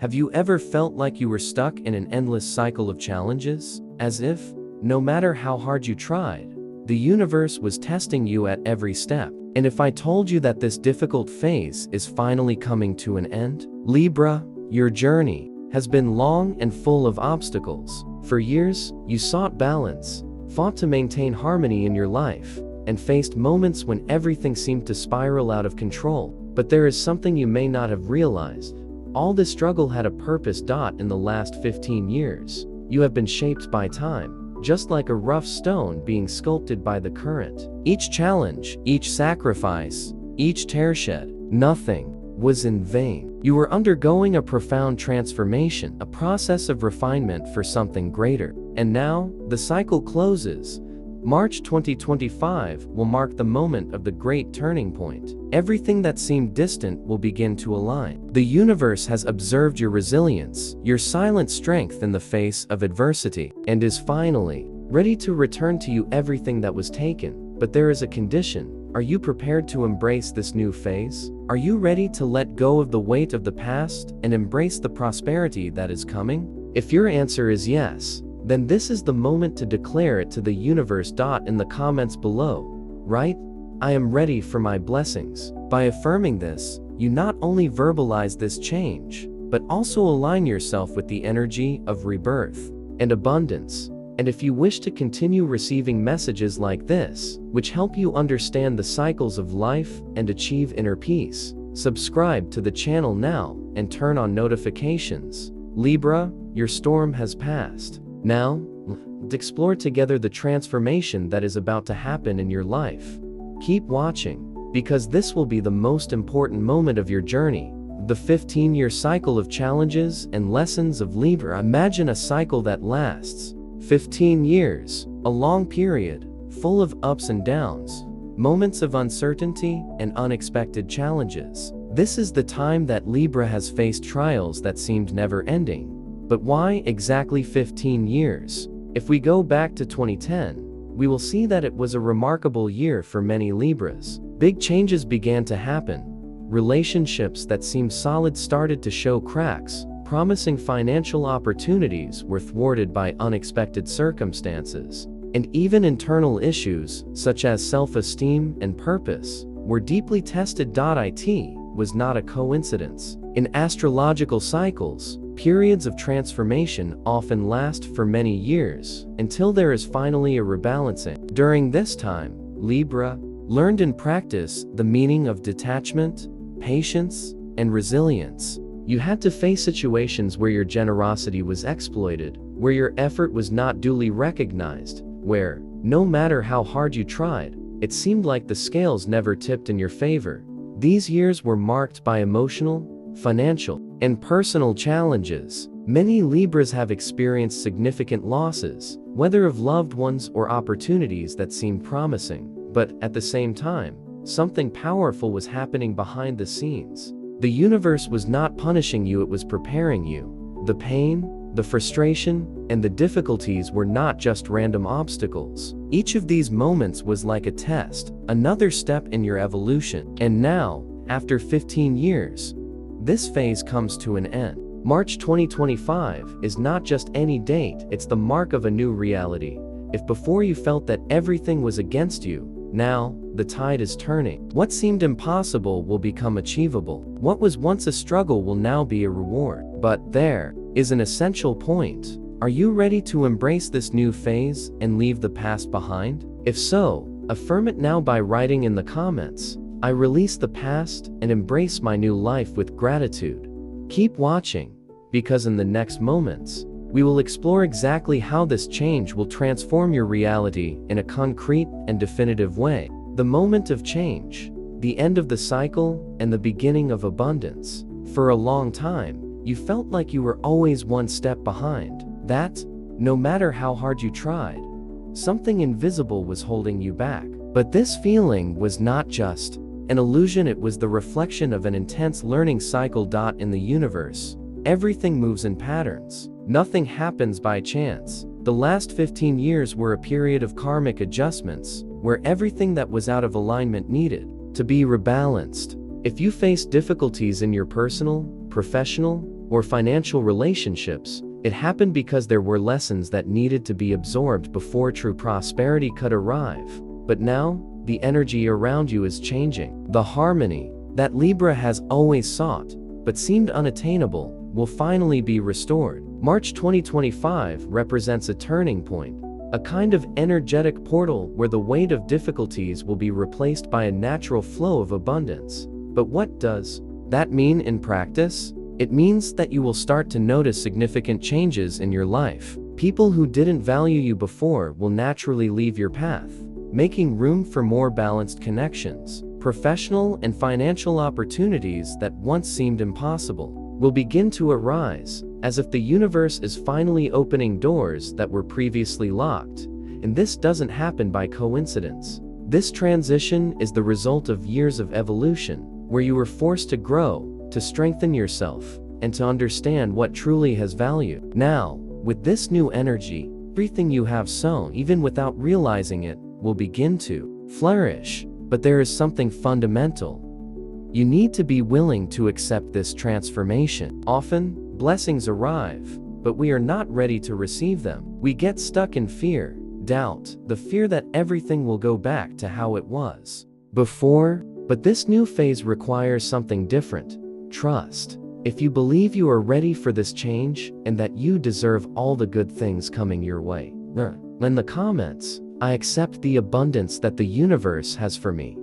Have you ever felt like you were stuck in an endless cycle of challenges? As if, no matter how hard you tried, the universe was testing you at every step. And if I told you that this difficult phase is finally coming to an end? Libra, your journey has been long and full of obstacles. For years, you sought balance, fought to maintain harmony in your life, and faced moments when everything seemed to spiral out of control. But there is something you may not have realized. All this struggle had a purpose. In the last 15 years, you have been shaped by time, just like a rough stone being sculpted by the current. Each challenge, each sacrifice, each tear shed, nothing was in vain. You were undergoing a profound transformation, a process of refinement for something greater. And now, the cycle closes. March 2025 will mark the moment of the great turning point. Everything that seemed distant will begin to align. The universe has observed your resilience, your silent strength in the face of adversity, and is finally ready to return to you everything that was taken. But there is a condition. Are you prepared to embrace this new phase? Are you ready to let go of the weight of the past and embrace the prosperity that is coming? If your answer is yes, then this is the moment to declare it to the universe. In the comments below, write, "I am ready for my blessings." By affirming this, you not only verbalize this change, but also align yourself with the energy of rebirth and abundance. And if you wish to continue receiving messages like this, which help you understand the cycles of life and achieve inner peace, subscribe to the channel now and turn on notifications. Libra, your storm has passed. Now, let's explore together the transformation that is about to happen in your life. Keep watching, because this will be the most important moment of your journey. The 15-year cycle of challenges and lessons of Libra. Imagine a cycle that lasts 15 years, a long period, full of ups and downs, moments of uncertainty and unexpected challenges. This is the time that Libra has faced trials that seemed never ending. But why exactly 15 years? If we go back to 2010, we will see that it was a remarkable year for many Libras. Big changes began to happen. Relationships that seemed solid started to show cracks. Promising financial opportunities were thwarted by unexpected circumstances. And even internal issues, such as self-esteem and purpose, were deeply tested. It was not a coincidence. In astrological cycles, periods of transformation often last for many years, until there is finally a rebalancing. During this time, Libra learned in practice the meaning of detachment, patience, and resilience. You had to face situations where your generosity was exploited, where your effort was not duly recognized, where, no matter how hard you tried, it seemed like the scales never tipped in your favor. These years were marked by emotional, financial, and personal challenges. Many Libras have experienced significant losses, whether of loved ones or opportunities that seemed promising. But at the same time, something powerful was happening behind the scenes. The universe was not punishing you, it was preparing you. The pain, the frustration, and the difficulties were not just random obstacles. Each of these moments was like a test, another step in your evolution. And now, after 15 years, this phase comes to an end. March 2025 is not just any date, it's the mark of a new reality. If before you felt that everything was against you, now, the tide is turning. What seemed impossible will become achievable. What was once a struggle will now be a reward. But there is an essential point. Are you ready to embrace this new phase and leave the past behind? If so, affirm it now by writing in the comments, "I release the past and embrace my new life with gratitude." Keep watching, because in the next moments, we will explore exactly how this change will transform your reality in a concrete and definitive way. The moment of change, the end of the cycle, and the beginning of abundance. For a long time, you felt like you were always one step behind. That, no matter how hard you tried, something invisible was holding you back. But this feeling was not just an illusion, it was the reflection of an intense learning cycle. In the universe, everything moves in patterns. Nothing happens by chance. The last 15 years were a period of karmic adjustments, where everything that was out of alignment needed to be rebalanced. If you face difficulties in your personal, professional, or financial relationships, it happened because there were lessons that needed to be absorbed before true prosperity could arrive. But now, the energy around you is changing. The harmony that Libra has always sought, but seemed unattainable, will finally be restored. March 2025 represents a turning point, a kind of energetic portal where the weight of difficulties will be replaced by a natural flow of abundance. But what does that mean in practice? It means that you will start to notice significant changes in your life. People who didn't value you before will naturally leave your path, making room for more balanced connections. Professional and financial opportunities that once seemed impossible will begin to arise, as if the universe is finally opening doors that were previously locked. And this doesn't happen by coincidence. This transition is the result of years of evolution, where you were forced to grow, to strengthen yourself, and to understand what truly has value. Now, with this new energy, everything you have sown, even without realizing it, will begin to flourish. But there is something fundamental. You need to be willing to accept this transformation. Often, blessings arrive, but we are not ready to receive them. We get stuck in fear, doubt, the fear that everything will go back to how it was before. But this new phase requires something different: trust. If you believe you are ready for this change, and that you deserve all the good things coming your way, in the comments, I accept the abundance that the universe has for me.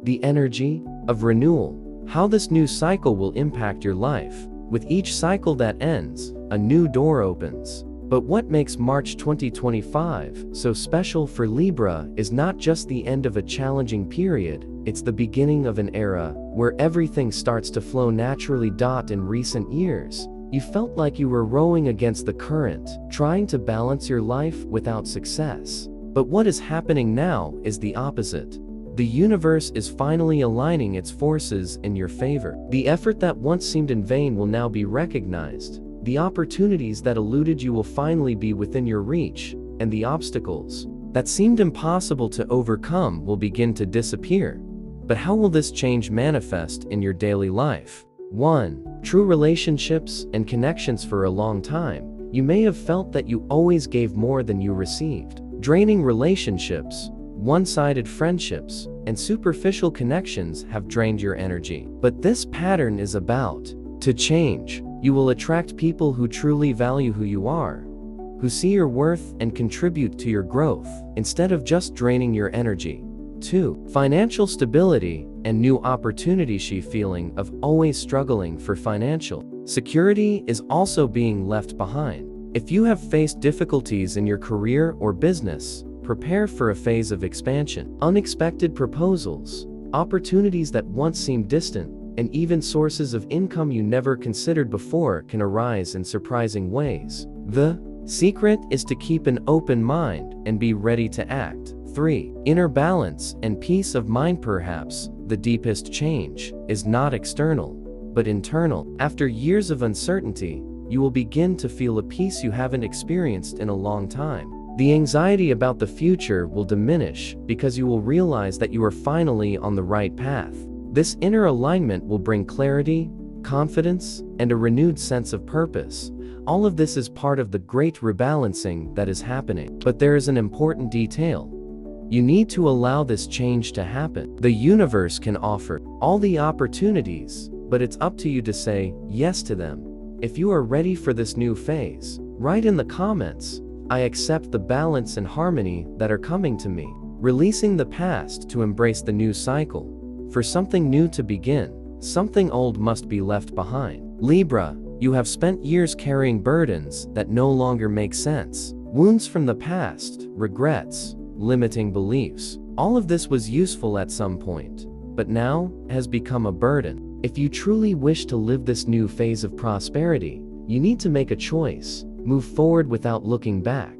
The energy of renewal. How this new cycle will impact your life. With each cycle that ends, a new door opens. But what makes March 2025 so special for Libra is not just the end of a challenging period, it's the beginning of an era where everything starts to flow naturally. In recent years, you felt like you were rowing against the current, trying to balance your life without success. But what is happening now is the opposite. The universe is finally aligning its forces in your favor. The effort that once seemed in vain will now be recognized. The opportunities that eluded you will finally be within your reach, and the obstacles that seemed impossible to overcome will begin to disappear. But how will this change manifest in your daily life? 1. True relationships and connections. For a long time, you may have felt that you always gave more than you received. Draining relationships, one-sided friendships, and superficial connections have drained your energy. But this pattern is about to change. You will attract people who truly value who you are, who see your worth and contribute to your growth, instead of just draining your energy. 2. Financial stability and new opportunities. The feeling of always struggling for financial security is also being left behind. If you have faced difficulties in your career or business, prepare for a phase of expansion. Unexpected proposals, opportunities that once seemed distant, and even sources of income you never considered before can arise in surprising ways. The secret is to keep an open mind and be ready to act. 3. Inner balance and peace of mind. Perhaps the deepest change is not external, but internal. After years of uncertainty, you will begin to feel a peace you haven't experienced in a long time. The anxiety about the future will diminish because you will realize that you are finally on the right path. This inner alignment will bring clarity, confidence, and a renewed sense of purpose. All of this is part of the great rebalancing that is happening. But there is an important detail. You need to allow this change to happen. The universe can offer all the opportunities, but it's up to you to say yes to them. If you are ready for this new phase, write in the comments, "I accept the balance and harmony that are coming to me." Releasing the past to embrace the new cycle. For something new to begin, something old must be left behind. Libra, you have spent years carrying burdens that no longer make sense. Wounds from the past, regrets, limiting beliefs. All of this was useful at some point, but now has become a burden. If you truly wish to live this new phase of prosperity, you need to make a choice, move forward without looking back.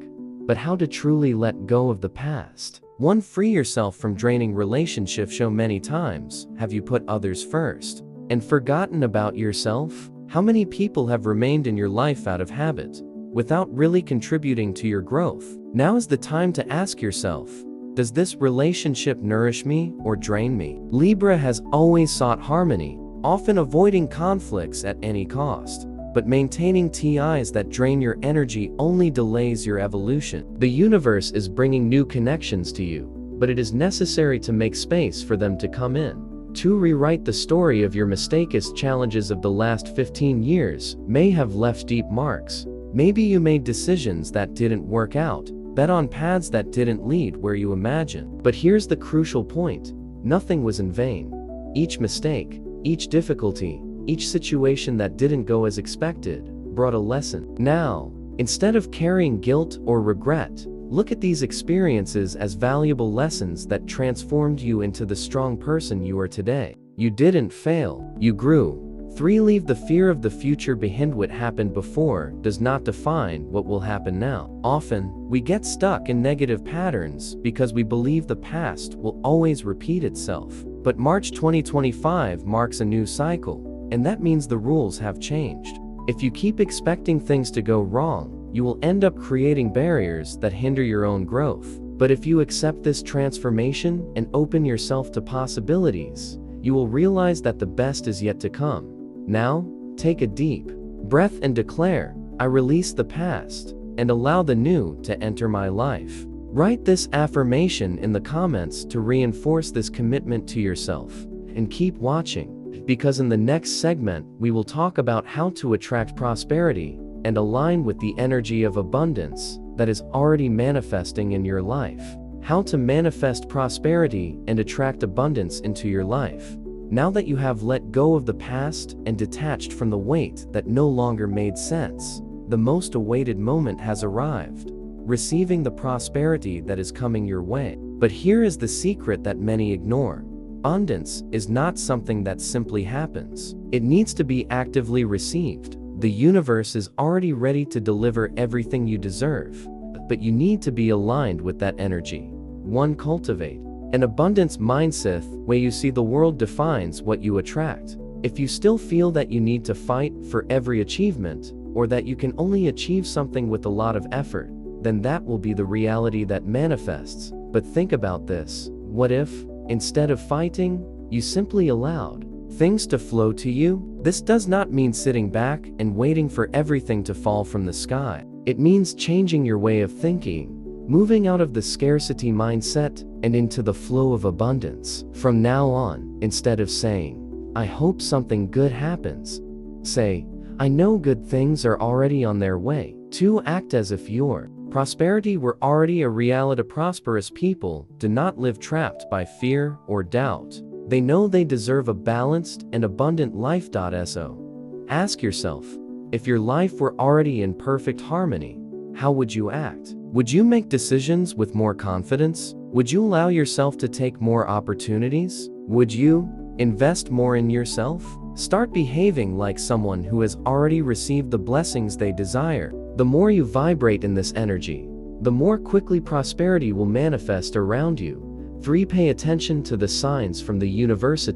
But how to truly let go of the past? 1. Free yourself from draining relationships. So many times have you put others first and forgotten about yourself? How many people have remained in your life out of habit, without really contributing to your growth? Now is the time to ask yourself, does this relationship nourish me or drain me? Libra has always sought harmony, often avoiding conflicts at any cost. but maintaining TIs that drain your energy only delays your evolution. The universe is bringing new connections to you, but it is necessary to make space for them to come in. To rewrite the story of your mistakes, challenges of the last 15 years may have left deep marks. Maybe you made decisions that didn't work out, bet on paths that didn't lead where you imagined. But here's the crucial point: nothing was in vain. Each mistake, each difficulty, each situation that didn't go as expected brought a lesson. Now, instead of carrying guilt or regret, look at these experiences as valuable lessons that transformed you into the strong person you are today. You didn't fail, you grew. 3. Leave the fear of the future behind. What happened before does not define what will happen now. Often, we get stuck in negative patterns because we believe the past will always repeat itself. But March 2025 marks a new cycle, and that means the rules have changed. If you keep expecting things to go wrong, you will end up creating barriers that hinder your own growth. But if you accept this transformation and open yourself to possibilities, you will realize that the best is yet to come. Now, take a deep breath and declare, I release the past and allow the new to enter my life. Write this affirmation in the comments to reinforce this commitment to yourself. And keep watching, because in the next segment, we will talk about how to attract prosperity and align with the energy of abundance that is already manifesting in your life. How to manifest prosperity and attract abundance into your life. Now that you have let go of the past and detached from the weight that no longer made sense, the most awaited moment has arrived, receiving the prosperity that is coming your way. But here is the secret that many ignore. Abundance is not something that simply happens. It needs to be actively received. The universe is already ready to deliver everything you deserve, but you need to be aligned with that energy. 1. Cultivate an abundance mindset. Way you see the world defines what you attract. If you still feel that you need to fight for every achievement, or that you can only achieve something with a lot of effort, then that will be the reality that manifests. But think about this. What if, instead of fighting, you simply allowed things to flow to you? This does not mean sitting back and waiting for everything to fall from the sky. It means changing your way of thinking, moving out of the scarcity mindset and into the flow of abundance. From now on, instead of saying, I hope something good happens, say, I know good things are already on their way. 2. Act as if your prosperity were already a reality. Prosperous people do not live trapped by fear or doubt. They know they deserve a balanced and abundant life. So, ask yourself, if your life were already in perfect harmony, how would you act? Would you make decisions with more confidence? Would you allow yourself to take more opportunities? Would you invest more in yourself? Start behaving like someone who has already received the blessings they desire. The more you vibrate in this energy, the more quickly prosperity will manifest around you. 3. Pay attention to the signs from the universe.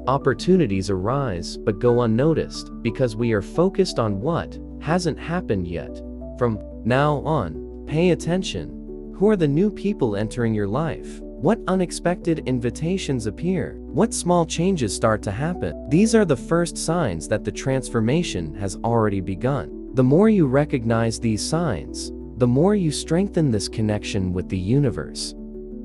Opportunities arise but go unnoticed because we are focused on what hasn't happened yet. From now on, pay attention. Who are the new people entering your life? What unexpected invitations appear? What small changes start to happen? These are the first signs that the transformation has already begun. The more you recognize these signs, the more you strengthen this connection with the universe.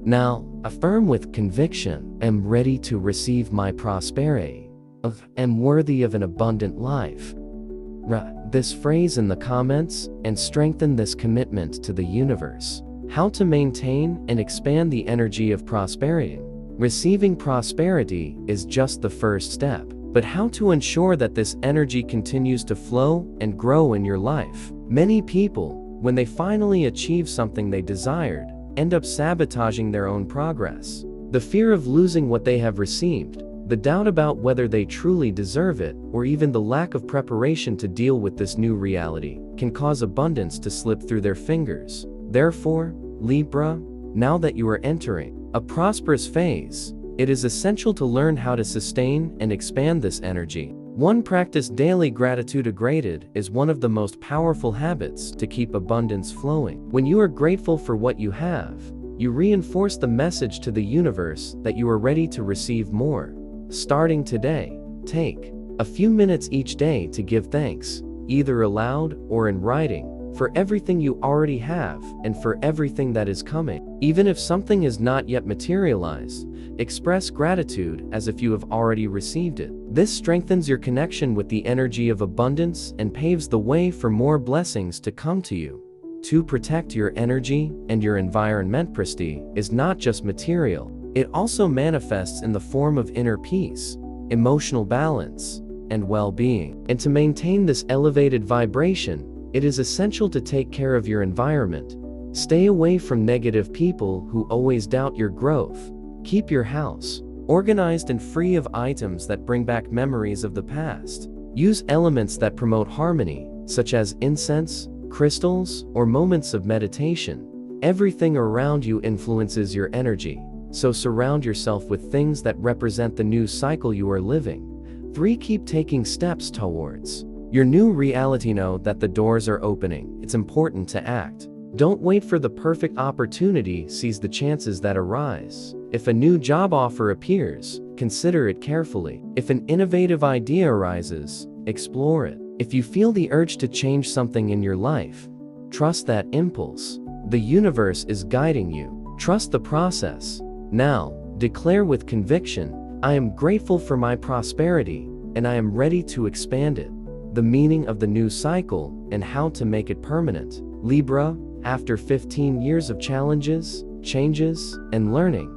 Now, affirm with conviction, I am ready to receive my prosperity. I am worthy of an abundant life. Write this phrase in the comments and strengthen this commitment to the universe. How to maintain and expand the energy of prosperity. Receiving prosperity is just the first step, but how to ensure that this energy continues to flow and grow in your life? Many people, when they finally achieve something they desired, end up sabotaging their own progress. The fear of losing what they have received, the doubt about whether they truly deserve it, or even the lack of preparation to deal with this new reality, can cause abundance to slip through their fingers. Therefore, Libra, now that you are entering a prosperous phase, it is essential to learn how to sustain and expand this energy. 1. Practice daily gratitude. Gratitude is one of the most powerful habits to keep abundance flowing. When you are grateful for what you have, you reinforce the message to the universe that you are ready to receive more. Starting today, take a few minutes each day to give thanks. either aloud or in writing, for everything you already have and for everything that is coming. Even if something is not yet materialized, express gratitude as if you have already received it. This strengthens your connection with the energy of abundance and paves the way for more blessings to come to you. To protect your energy and your environment, prestige is not just material. It also manifests in the form of inner peace, emotional balance, and well-being. And to maintain this elevated vibration, it is essential to take care of your environment. Stay away from negative people who always doubt your growth. Keep your house organized and free of items that bring back memories of the past. Use elements that promote harmony, such as incense, crystals, or moments of meditation. Everything around you influences your energy, so surround yourself with things that represent the new cycle you are living. 3. Keep taking steps towards your new reality. Know that the doors are opening. It's important to act. Don't wait for the perfect opportunity. Seize the chances that arise. If a new job offer appears, consider it carefully. If an innovative idea arises, explore it. If you feel the urge to change something in your life, trust that impulse. The universe is guiding you. Trust the process. Now, declare with conviction, I am grateful for my prosperity, and I am ready to expand it. The meaning of the new cycle and how to make it permanent. Libra, after 15 years of challenges, changes, and learning,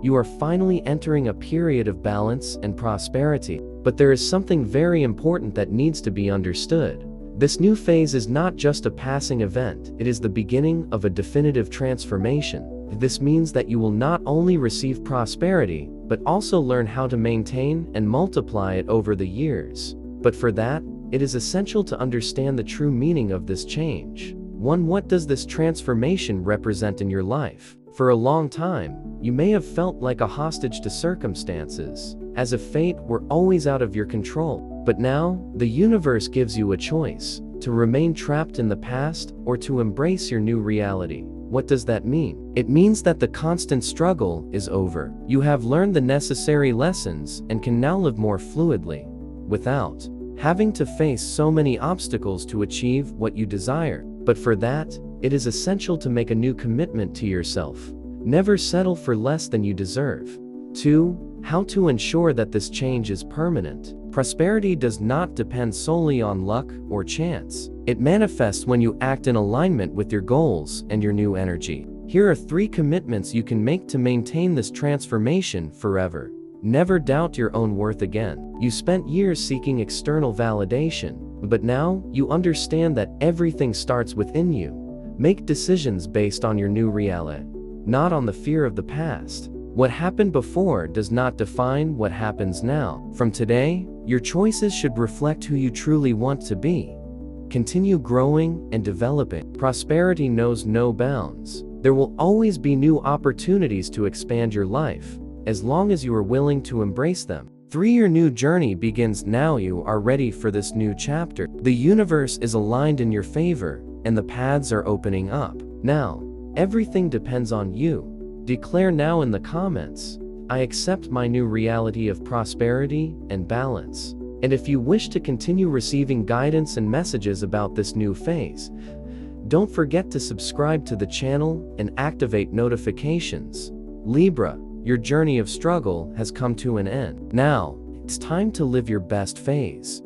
you are finally entering a period of balance and prosperity. But there is something very important that needs to be understood. This new phase is not just a passing event, it is the beginning of a definitive transformation. This means that you will not only receive prosperity, but also learn how to maintain and multiply it over the years. But for that, it is essential to understand the true meaning of this change. 1. What does this transformation represent in your life? For a long time, you may have felt like a hostage to circumstances, as if fate were always out of your control. But now, the universe gives you a choice: to remain trapped in the past or to embrace your new reality. What does that mean? It means that the constant struggle is over. You have learned the necessary lessons and can now live more fluidly, without having to face so many obstacles to achieve what you desire. But for that, it is essential to make a new commitment to yourself. Never settle for less than you deserve. 2. How to ensure that this change is permanent. Prosperity does not depend solely on luck or chance. It manifests when you act in alignment with your goals and your new energy. Here are 3 commitments you can make to maintain this transformation forever. Never doubt your own worth again. You spent years seeking external validation, but now you understand that everything starts within you. Make decisions based on your new reality, not on the fear of the past. What happened before does not define what happens now. From today, your choices should reflect who you truly want to be. Continue growing and developing. Prosperity knows no bounds. There will always be new opportunities to expand your life, as long as you are willing to embrace them. 3. Your new journey begins now. You are ready for this new chapter. The universe is aligned in your favor, and the paths are opening up. Now, everything depends on you. Declare now in the comments, I accept my new reality of prosperity and balance. And if you wish to continue receiving guidance and messages about this new phase, don't forget to subscribe to the channel and activate notifications. Libra, your journey of struggle has come to an end. Now, it's time to live your best phase.